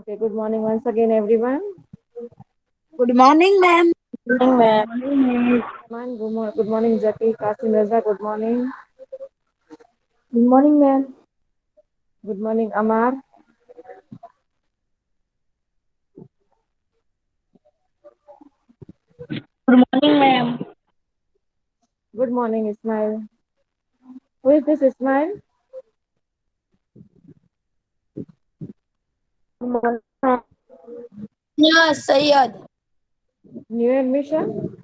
Okay, good morning once again, everyone. Good morning, ma'am. Morning, ma'am. Man, good morning, Jackie, Kasim Raza, good morning. Good morning, ma'am. Good morning, Amar. Good morning, ma'am. Good morning, Ismail. Who is this Ismail? Good morning, ma'am. Yeah, Sayyad. New admission?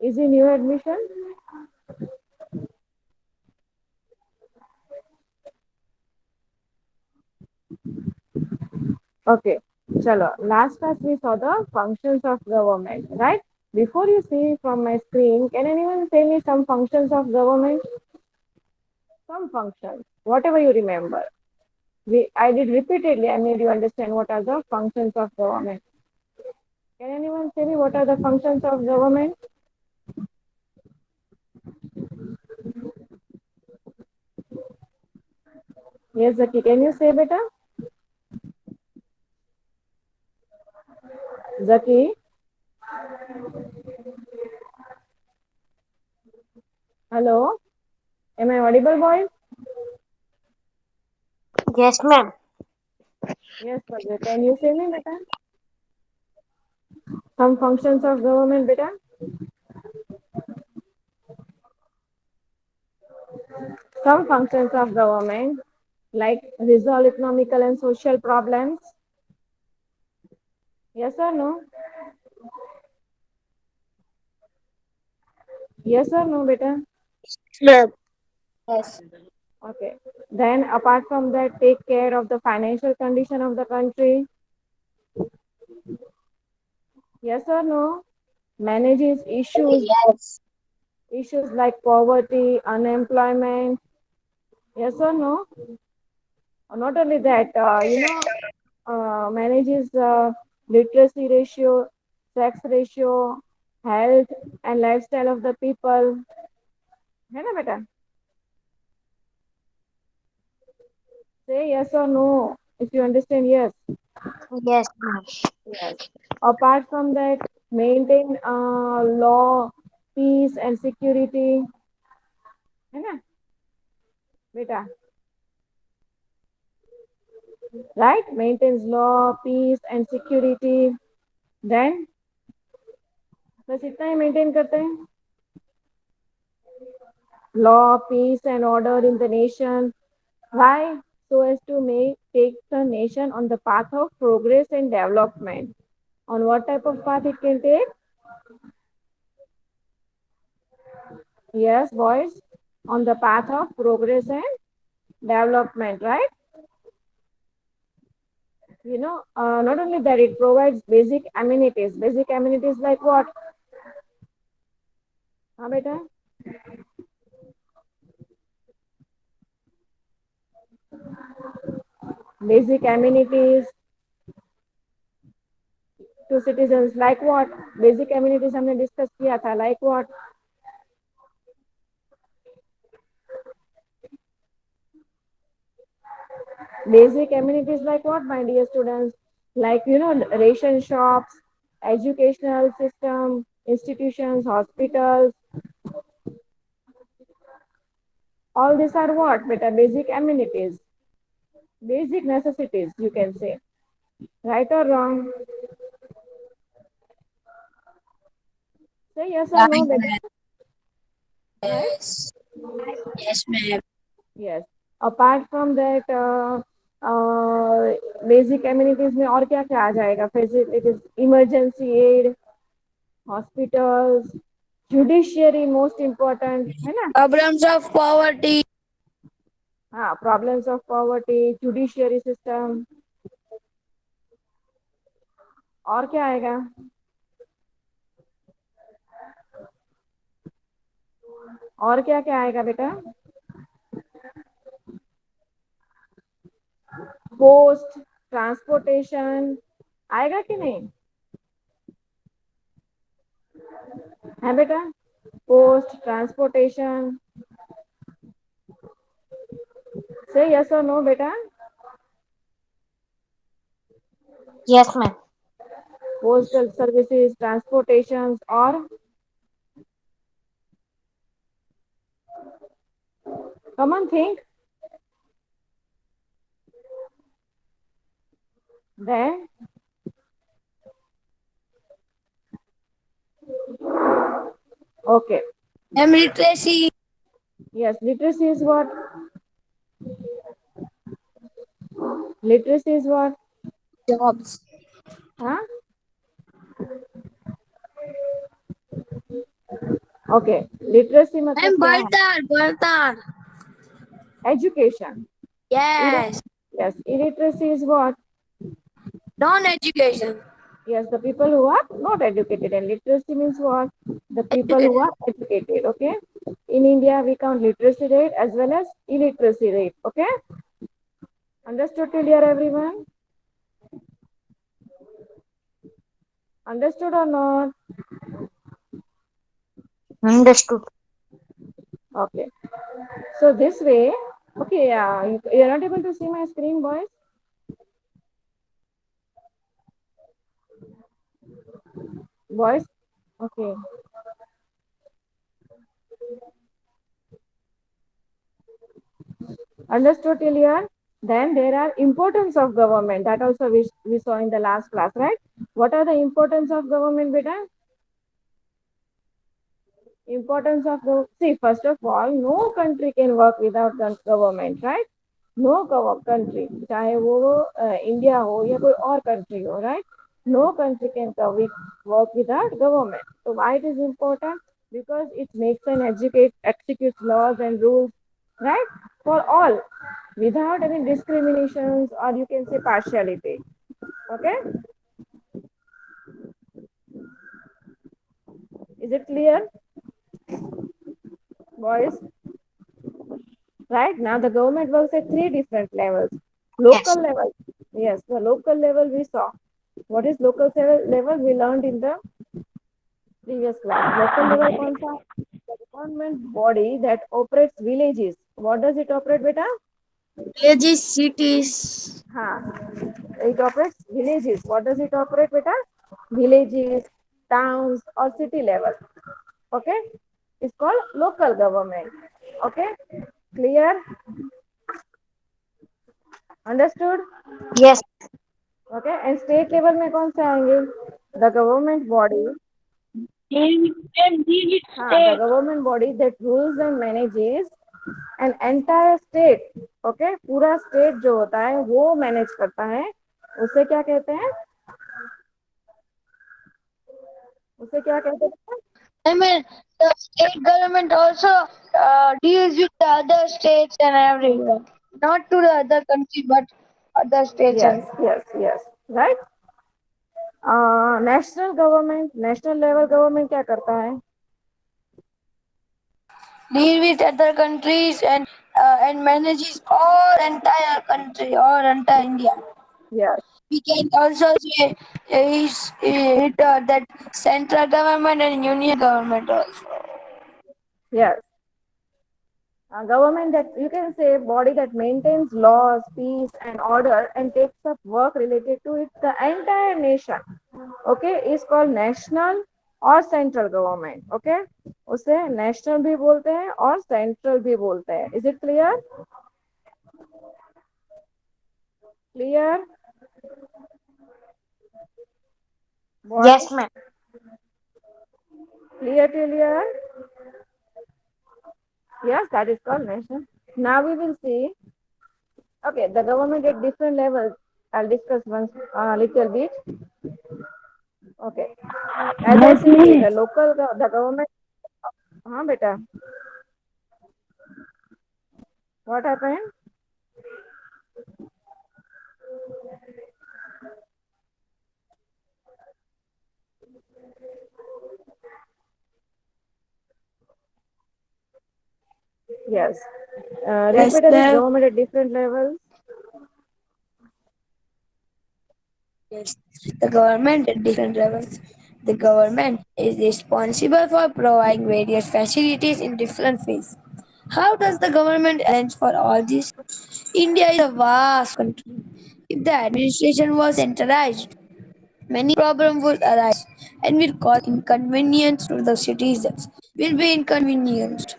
Is he new admission? Okay, chalo. Last class we saw the functions of government, right? Before you see from my screen, can anyone say me some functions of government? Some functions, whatever you remember. I did repeatedly. I made you understand what are the functions of government. Can anyone say me what are the functions of government? Yes, Zaki, can you say better? Zaki, hello? Am I audible, boys? Yes, ma'am. Yes, Fazil. Can you say me better? Some functions of government, beta? Some functions of government, like resolve economical and social problems. Yes or no? Yes or no, beta? Ma'am. Yes. Okay. Then, apart from that, take care of the financial condition of the country. Yes or no? Manages Yes. issues like poverty, unemployment. Yes or no? Not only that, manages literacy ratio, sex ratio, health and lifestyle of the people. है ना बेटा? Say yes or no if you understand. Yes. Yes, ma'am. Yes. Apart from that, maintain law, peace and security. है ना बेटा? Right? Maintains law, peace and security. Then बस इतना ही maintain करते हैं. Law, peace and order in the nation. Why? So as to take the nation on the path of progress and development. On what type of path it can take? Yes, boys, on the path of progress and development, right? Not only that, it provides basic amenities. Basic amenities like what? हाँ बेटा. Basic amenities to citizens like what? Basic amenities हमने discuss किया था like what? Basic amenities like what, my dear students? Like, ration shops, educational system, institutions, hospitals. All these are what? Beta, basic amenities, basic necessities, you can say. Right or wrong? Say yes or no, Right, beta. ma'am. Right? Yes. Yes, ma'am. Yes. Apart from that, basic amenities में और क्या क्या आ जाएगा? Facilities, emergency aid, hospitals, judiciary most important, है ना? Problems of poverty. हाँ, problems of poverty, judiciary system. और क्या आएगा? और क्या क्या आएगा बेटा? पोस्ट, ट्रांसपोर्टेशन आएगा कि नहीं? है बेटा? Post, transportation. Say yes or no, beta. Yes, ma'am. Postal services, transportations, or come on, think. Then, okay. I'm literacy. Yes, literacy is what? Literacy is what? Jobs. Huh? Okay. Literacy मतलब I'm क्या है? Baltar. Baltar. Education. Yes. Yes. Illiteracy is what? Non-education. Yes, the people who are not educated. And literacy means what? The people who Educated. are educated. Okay. In India, we count literacy rate as well as illiteracy rate. Okay. Understood till here, everyone? Understood or not? Understood. Okay. So this way, okay, you're not able to see my screen, boys? Boys? Okay. Understood till here? Then there are importance of government. That also we saw in the last class, right? What are the importance of government, beta? Importance of the see, first of all, no country can work without government, right? No country, चाहे वो India हो या कोई और country हो, right? No country can work without government. So why it is important? Because it makes and executes laws and rules, right? For all, without any discriminations or you can say partiality. Okay, is it clear, boys? Right now, the government works at three different levels. Local Yes. level, yes, the local level we saw. What is local level? We learned in the previous class. Local level कौन सा? The government body that operates villages. What does it operate, beta? Villages, cities. हाँ, it operates villages. What does it operate, beta? Villages, towns, or city level. Okay, it's called local government. Okay, clear? Understood? Yes. Okay and state level में कौन से आएंगे the government body हाँ the State. Government body that rules and manages an entire state okay पूरा state जो होता है वो मैनेज करता है उसे क्या कहते हैं उसे क्या कहते हैं I mean, the state government also deals with the other states and everywhere. Not to the other country, but other states yes and yes yes right national level government क्या करता है deal with other countries and manages all entire country or entire India. Yes We can also say that central government and union government also. Yes government that you can say body that maintains laws, peace, and order and takes up work related to it, the entire nation. Okay, is called national और central government okay उसे national भी बोलते हैं और central भी बोलते हैं is it clear clear Yes, ma'am. Clear clear yes that is called national now we will see okay the government at different levels I'll discuss once a little bit okay as I Yes, say miss. the government हाँ बेटा what happened yes read Yes, better this ma'am. government at different levels Yes, the government at different levels. The government is responsible for providing various facilities in different phases. How does the government arrange for all this? India is a vast country. If the administration was centralized, many problems would arise and will cause inconvenience to the citizens. Will be inconvenienced.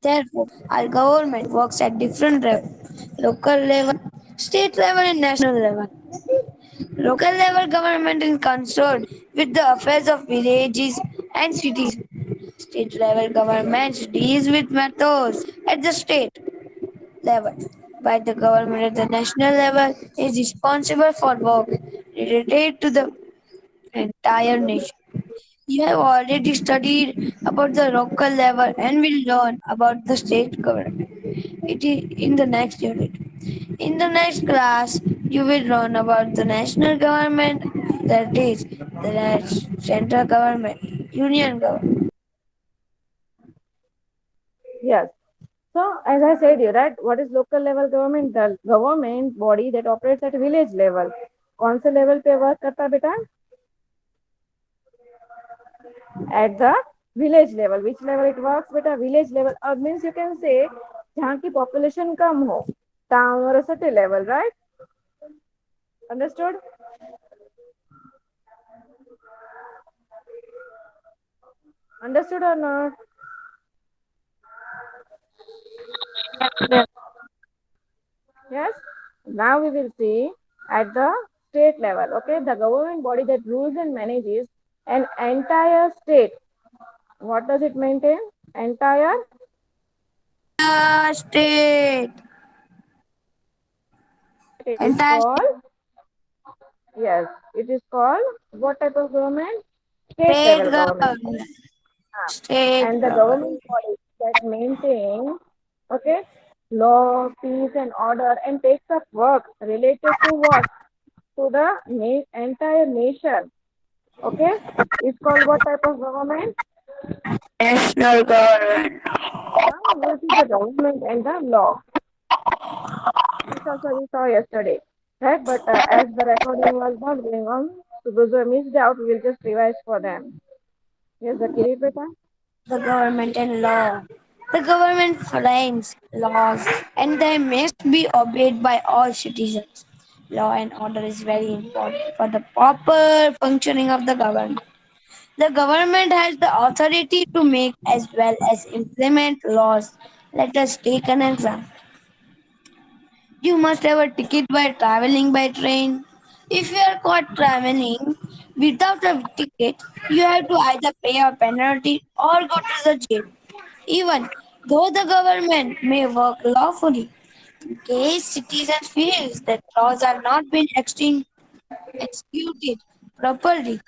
Therefore, our government works at different levels: local level, state level, and national level. Local level government is concerned with the affairs of villages and cities. State level governments deals with matters at the state level. But the government at the national level is responsible for work related to the entire nation. You have already studied about the local level and will learn about the state government. It is in the next unit. In the next class, you will learn about the national government, that is, the central government, union government. Yes. So, as I said, you right. What is local level government? The government body that operates at village level. कौन से level पे work करता है बेटा? At the village level. Which level it works? बेटा village level. Means you can say जहाँ की population कम हो. Town or a city level, right? Understood? Understood or not? Yes. Now we will see at the state level. Okay, the government body that rules and manages an entire state. What does it maintain? Entire. State. It is Entire called. Yes, it is called what type of government? State state level government. government. Ah, State and the government government. body that maintains, okay, law, peace, and order, and takes up work related to what? To the entire nation. Okay, it's called what type of government? National government. What is the government and the law? This also we saw yesterday, right? But as the recording was not going on, so those who missed out, we will just revise for them. Yes, the Kiripeta? The government and law. The government frames laws and they must be obeyed by all citizens. Law and order is very important for the proper functioning of the government. The government has the authority to make as well as implement laws. Let us take an example. You must have a ticket by traveling by train. If you are caught traveling without a ticket, you have to either pay a penalty or go to the jail. Even though the government may work lawfully, in case citizens feel that laws are not being executed properly,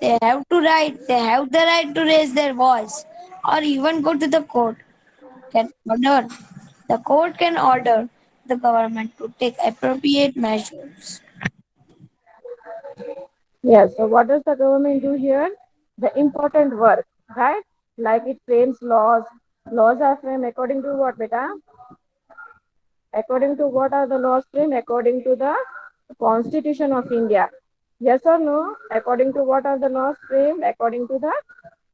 they have the right to raise their voice or even go to the court. Can order the court can order the government to take appropriate measures. Yes. So what does the government do here? The important work, right? Like it frames laws. Laws are framed according to what, beta? According to what are the laws framed? According to the Constitution of India. Yes or no? According to what are the laws framed? According to the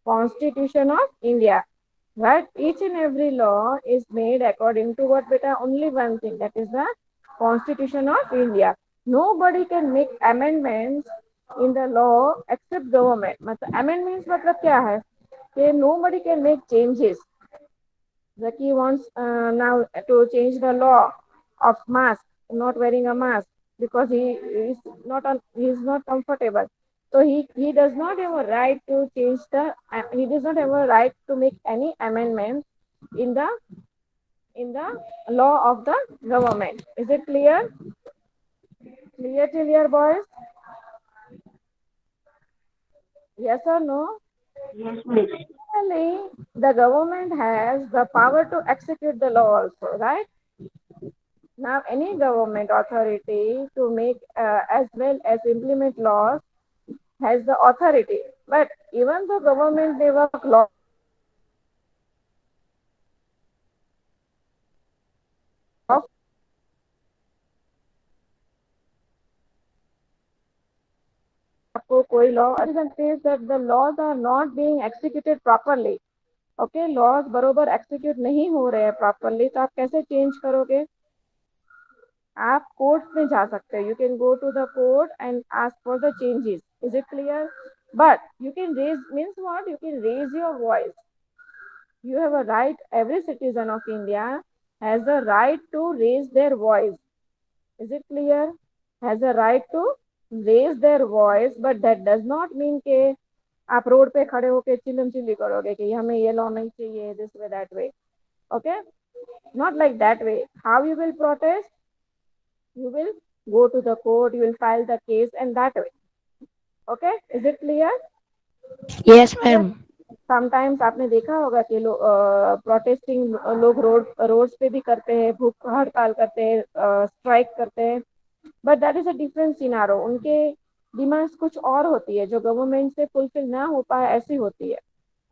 Constitution of India. Right? Each and every law is made according to what beta? Only one thing, that is the Constitution of India. Nobody can make amendments in the law except government. मतलब amendments मतलब क्या है? कि nobody can make changes. Zaki wants now to change the law of mask, not wearing a mask because he is not comfortable. So he does not have a right to change the he does not have a right to make any amendments in the law of the government. Is it clear? Clear till here, boys? Yes or no? Yes, miss. Finally, the government has the power to execute the law also, right? Now, any government authority to make as well as implement laws has the authority. But even though government may work आपको कोई law says that the laws are not being executed properly. Okay, laws बरोबर execute नहीं हो रहे हैं properly, तो आप कैसे चेंज करोगे? आप कोर्ट में जा सकते हैं, you can go to the court and ask for the changes, is it clear? But you can raise means what, you can raise your voice, you have a right, every citizen of India has the right to raise their voice, is it clear? Has a right to raise their voice, but that does not mean के आप road पे खड़े होके चिल्लम chilli करोगे कि हमें ये law नहीं चाहिए, this way that way, okay, not like that way. How you will protest? You will go to the court, you will file the case, and that way, okay, is it clear? Yes, अगर ma'am. Sometimes आपने देखा होगा कि protesting लोग roads पे भी करते हैं, भूख हड़ताल करते हैं, स्ट्राइक करते हैं, but that is a different scenario, उनके डिमांड्स कुछ और होती है जो गवर्नमेंट से फुलफिल ना हो पाए ऐसी होती है,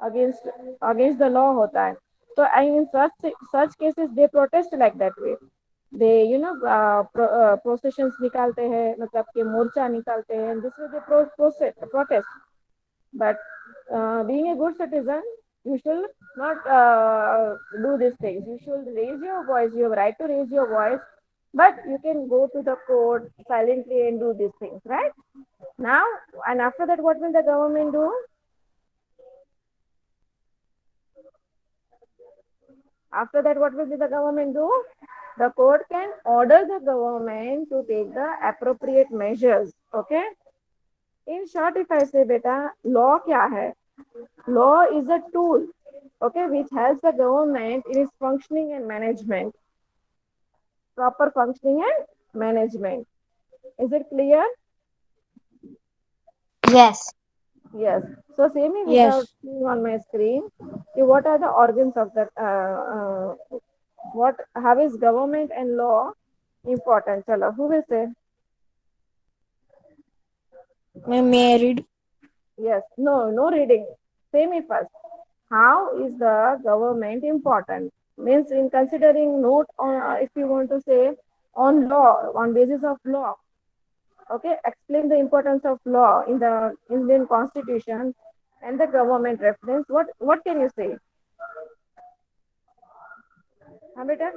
अगेंस्ट अगेंस्ट द लॉ होता है। तो I mean such cases they protest like that way, they you know processions निकालते हैं, मतलब कि मोर्चा निकालते हैं, this way they protest. But being a good citizen, you should not do these things. You should raise your voice. You have right to raise your voice, but you can go to the court silently and do these things, right? Now, and after that, what will the government do? After that, what will be the government do? The court can order the government to take the appropriate measures. Okay. In short, if I say, beta, law क्या है? Law is a tool, okay, which helps the government in its functioning and management, proper functioning and management. Is it clear? Yes. Yes. So say me without Yes. seeing on my screen, what are the organs of the what? How is government and law important? Chalo, who will say? Ma'am, may I read? Yes. No, no reading. Say me first. How is the government important? Means in considering note on, if you want to say on law, on basis of law. Okay, explain the importance of law in the Indian Constitution and the government reference. What can you say? हाँ बेटा.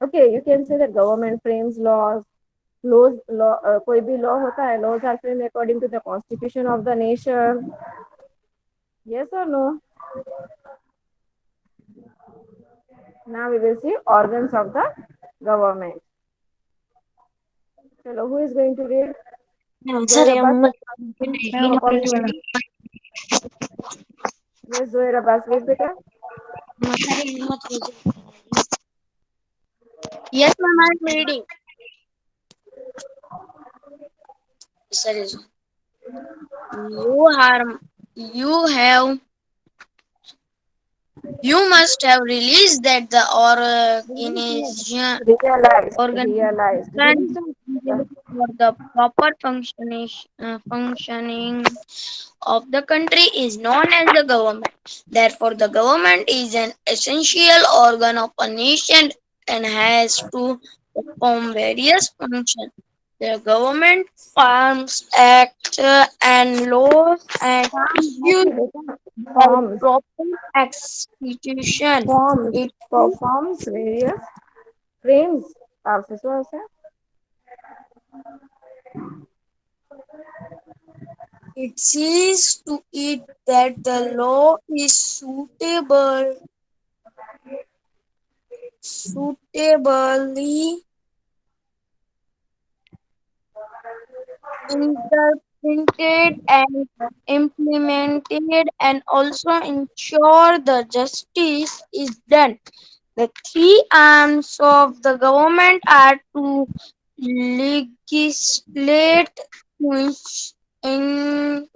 Okay, you can say that government frames laws. Law कोई भी law होता है, laws are framed according to the constitution of the nation. Yes or no? Now we will see organs of the government. Hello, who is going to read? Sir, Zohir Abbas, he have a not copy. ready, madam. Yes, Zohir Abbas, read beta. Sir, he not ready. Yes, ma'am, I'm reading. Sir, you harm. You have. You must have released that the Realized. Read organization the for the proper functioning of the country is known as the government. Therefore, the government is an essential organ of a nation and has to perform various functions. The government forms acts and laws and issues by forms. proper execution. Forms. It Performs various frames. आपसे सो ऐसे. It sees to it that the law is suitably interpreted and implemented and also ensure the justice is done. The three arms of the government are to legislate, to in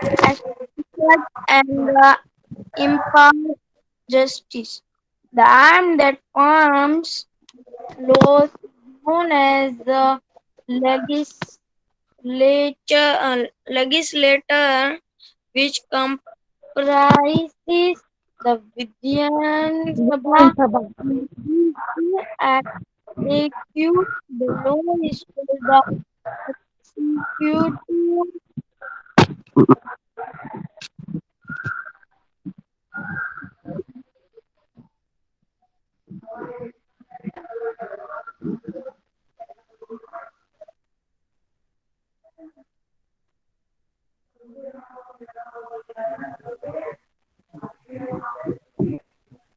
execute, and impart justice. The arm that forms laws is known as the legislature, legislator, which comprises The Vidyan Sabha Vidyana is the executive branch is the executive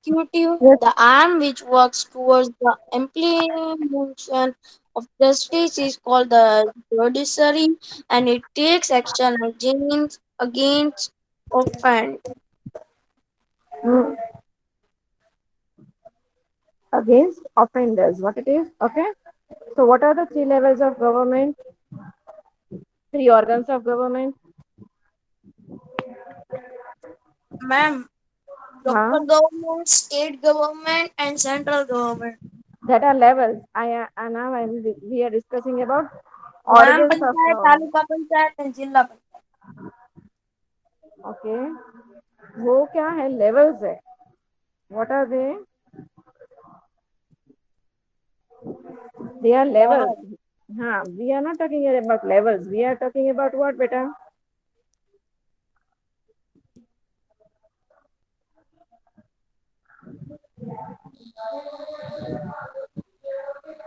executive, Yes. the arm which works towards the implementation of justice is called the judiciary, and it takes action against offend. Mm, against offenders. What it is? Okay. So, what are the three levels of government? Three organs of government. Ma'am, Huh? local government, state government, and central government. That are levels. Now we are discussing about gram organs of panchayat, government. Taluka panchayat and जिला panchayat. Okay, वो क्या है? Levels है. What are they are levels. हाँ, we are not talking about levels, we are talking about what बेटा?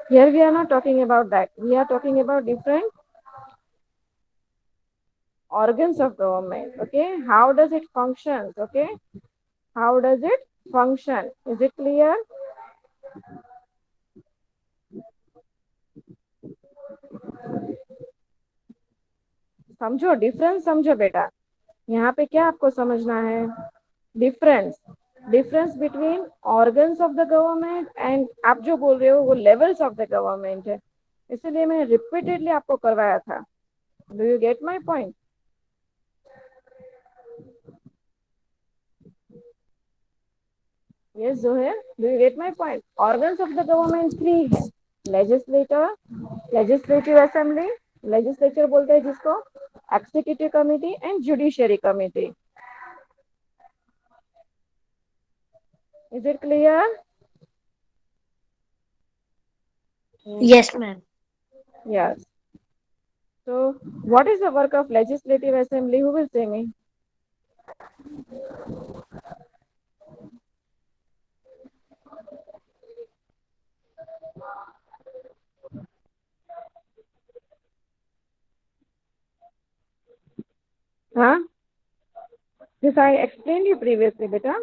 Here we are not talking about that, we are talking about different organs of government. Okay, how does it function? Okay, how does it function? Is it clear? समझो difference, समझो बेटा. यहाँ पे क्या आपको समझना है? Difference between organs of the government and आप जो बोल रहे हो वो लेवल्स ऑफ द गवर्नमेंट है. इसलिए मैंने रिपीटेडली आपको करवाया था. Do you get my point? Yes Johor, do you get my point? Organs of the government three है. लेजिस्लेटर, लेजिस्लेटिव असेंबली, लेजिस्लेचर बोलते हैं जिसको, executive committee and judiciary committee. Is it clear? Yes, ma'am. Yes. So, what is the work of legislative assembly? Who will say me? Huh? This I explained you previously, beta.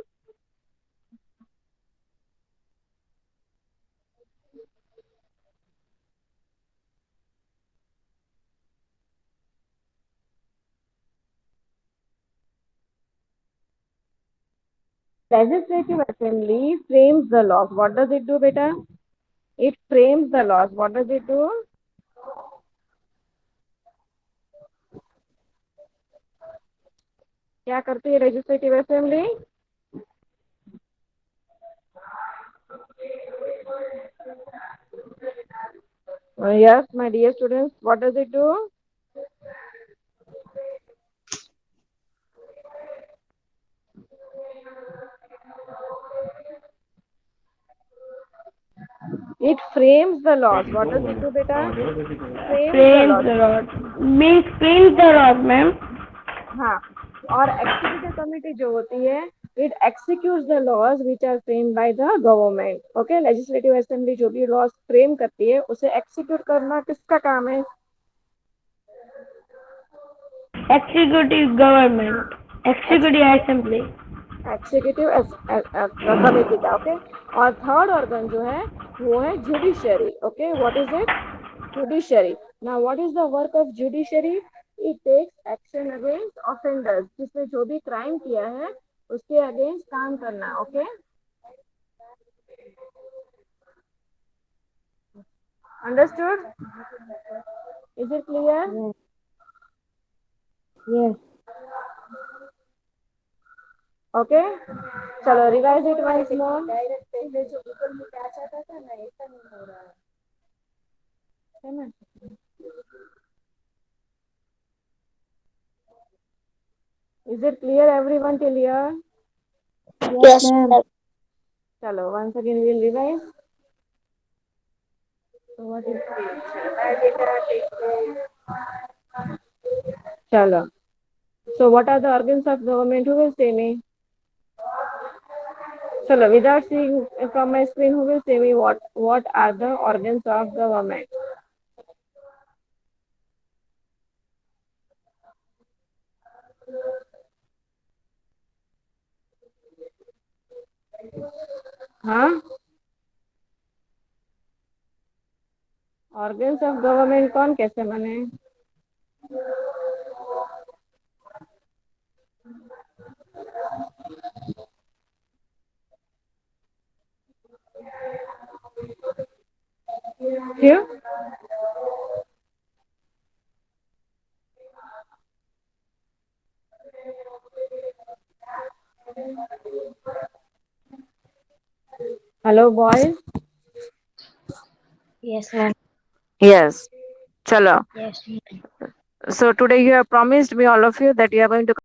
Legislative assembly frames the laws. What does it do, beta? It frames the laws. What does it do? क्या करती है legislative assembly? Yes, my dear students, what does it do? It frames the laws. What does it do, beta? Frames the Frames laws. the rod. Means frames the rod, ma'am. हाँ, और executive committee जो होती है, it executes the laws which are framed by the government. Okay, legislative assembly जो भी laws frame करती है उसे एक्सिक्यूट करना किसका काम है? Executive government. Executive assembly. Executive committee का. ओके, और थर्ड ऑर्गन जो है वो है judiciary. Okay, what is it? Judiciary. Now what is the work of judiciary? It takes action against offenders. जिसने जो भी क्राइम किया है उसके अगेंस्ट काम करना. Okay, understood? Is it clear? Yes. Okay, चलो revise it once more. Direct पहले जो गूगल में क्या चाहता था ना, ऐसा नहीं हो रहा है ना? Is it clear everyone till here? Yes, ma'am. Chalo, once again we'll revise. So what is Chalo. So what are the organs of government? Who will say me? Chalo, without seeing from my screen, who will say me what are the organs of government? Huh? Organs of government कौन कैसे बने? क्यों? Hello boys. Yes, ma'am. Yes. Chalo. Yes, ma'am. So today you have promised me all of you that you are going to